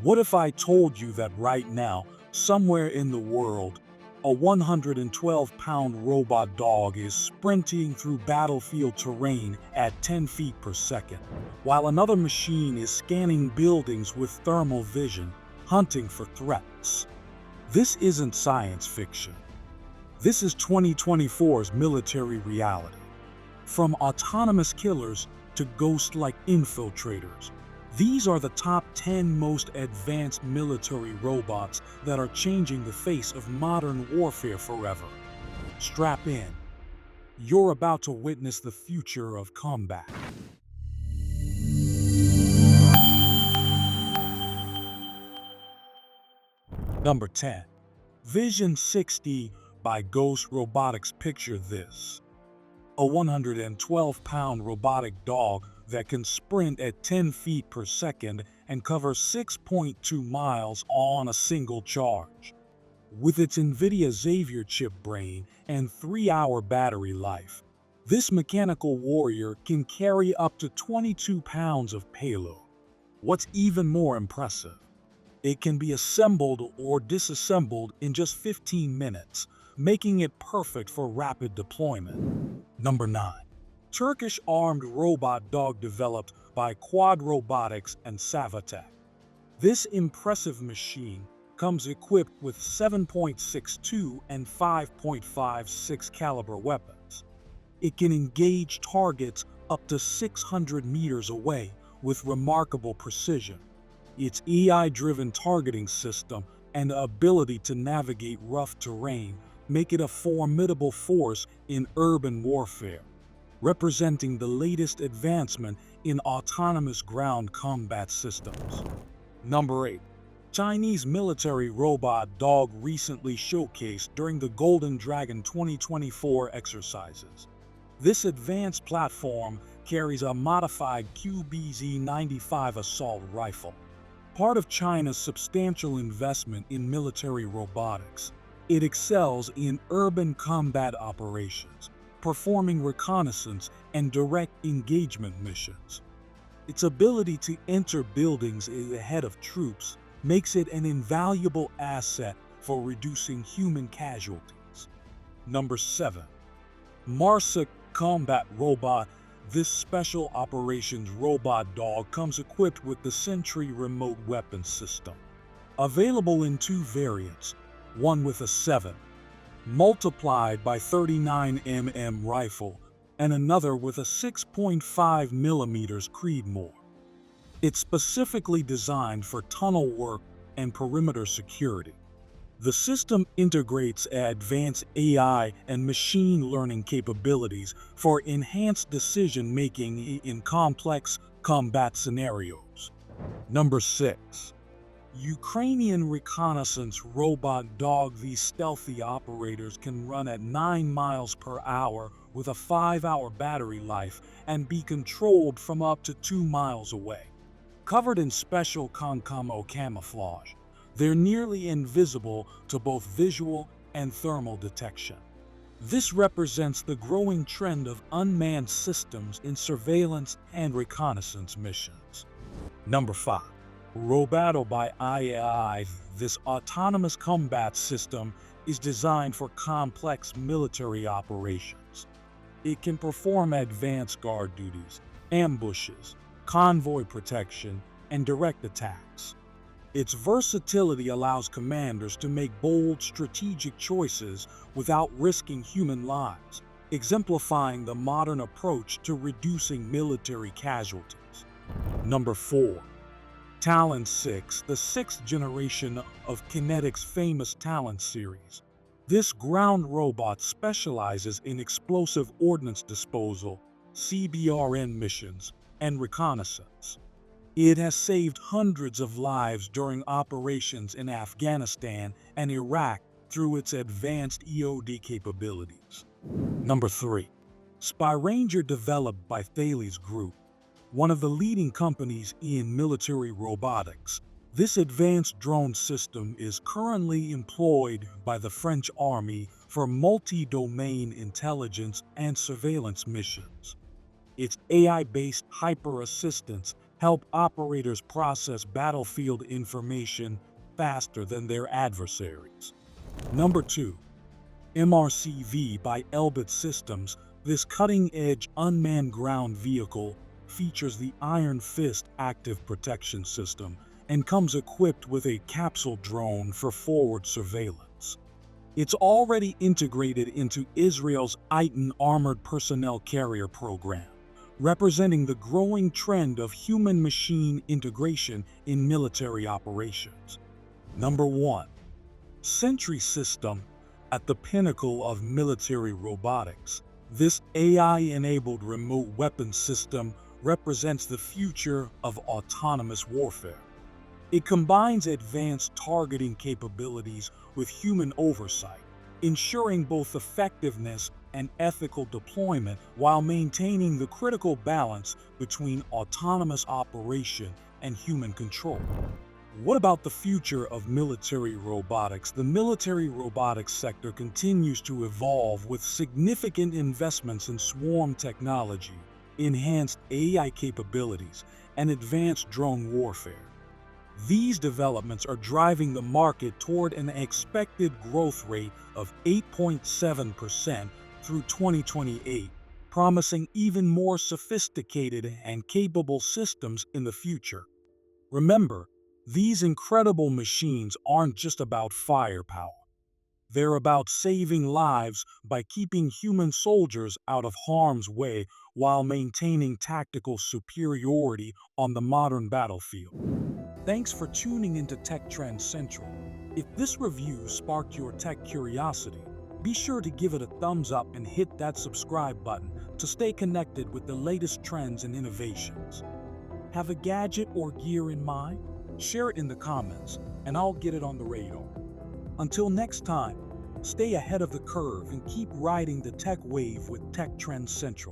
What if I told you that right now, somewhere in the world, a 112-pound robot dog is sprinting through battlefield terrain at 10 feet per second, while another machine is scanning buildings with thermal vision, hunting for threats? This isn't science fiction. This is 2024's military reality. From autonomous killers to ghost-like infiltrators, these are the top 10 most advanced military robots that are changing the face of modern warfare forever. Strap in. You're about to witness the future of combat. Number 10. Vision 60 by Ghost Robotics. Picture this. A 112-pound robotic dog that can sprint at 10 feet per second and cover 6.2 miles on a single charge. With its NVIDIA Xavier chip brain and 3-hour battery life, this mechanical warrior can carry up to 22 pounds of payload. What's even more impressive, it can be assembled or disassembled in just 15 minutes, making it perfect for rapid deployment. Number 9. Turkish armed robot dog developed by Quad Robotics and Savatech. This impressive machine comes equipped with 7.62 and 5.56 caliber weapons. It can engage targets up to 600 meters away with remarkable precision. Its AI-driven targeting system and ability to navigate rough terrain make it a formidable force in urban warfare, representing the latest advancement in autonomous ground combat systems. Number 8. Chinese military robot dog recently showcased during the Golden Dragon 2024 exercises. This advanced platform carries a modified QBZ-95 assault rifle, part of China's substantial investment in military robotics. It excels in urban combat operations, performing reconnaissance and direct engagement missions. Its ability to enter buildings ahead of troops makes it an invaluable asset for reducing human casualties. Number 7. Marsa Combat Robot. This special operations robot dog comes equipped with the Sentry remote weapon system. Available in 2 variants, one with a 7 multiplied by 39mm rifle and another with a 6.5mm Creedmoor. It's specifically designed for tunnel work and perimeter security. The system integrates advanced AI and machine learning capabilities for enhanced decision-making in complex combat scenarios. Number 6. Ukrainian reconnaissance robot dog. These stealthy operators can run at 9 miles per hour with a 5-hour battery life and be controlled from up to 2 miles away. Covered in special camo camouflage, they're nearly invisible to both visual and thermal detection. This represents the growing trend of unmanned systems in surveillance and reconnaissance missions. Number 5. Robotic by AI. This autonomous combat system is designed for complex military operations. It can perform advanced guard duties, ambushes, convoy protection, and direct attacks. Its versatility allows commanders to make bold strategic choices without risking human lives, exemplifying the modern approach to reducing military casualties. Number 4. Talon 6, the 6th generation of Kinetic's famous Talon series. This ground robot specializes in explosive ordnance disposal, CBRN missions, and reconnaissance. It has saved hundreds of lives during operations in Afghanistan and Iraq through its advanced EOD capabilities. Number 3. Spy Ranger, developed by Thales Group, one of the leading companies in military robotics. This advanced drone system is currently employed by the French Army for multi-domain intelligence and surveillance missions. Its AI-based hyper assistance help operators process battlefield information faster than their adversaries. Number 2. MRCV by Elbit Systems. This cutting-edge unmanned ground vehicle features the Iron Fist active protection system and comes equipped with a capsule drone for forward surveillance. It's already integrated into Israel's Iton armored personnel carrier program, representing the growing trend of human-machine integration in military operations. Number 1. Sentry System. At the pinnacle of military robotics, this AI-enabled remote weapon system represents the future of autonomous warfare. It combines advanced targeting capabilities with human oversight, ensuring both effectiveness and ethical deployment while maintaining the critical balance between autonomous operation and human control. What about the future of military robotics? The military robotics sector continues to evolve with significant investments in swarm technology, enhanced AI capabilities, and advanced drone warfare. These developments are driving the market toward an expected growth rate of 8.7% through 2028, promising even more sophisticated and capable systems in the future. Remember, these incredible machines aren't just about firepower. They're about saving lives by keeping human soldiers out of harm's way while maintaining tactical superiority on the modern battlefield. Thanks for tuning into Tech Trends Central. If this review sparked your tech curiosity, be sure to give it a thumbs up and hit that subscribe button to stay connected with the latest trends and innovations. Have a gadget or gear in mind? Share it in the comments, and I'll get it on the radar. Until next time, stay ahead of the curve and keep riding the tech wave with Tech Trends Central.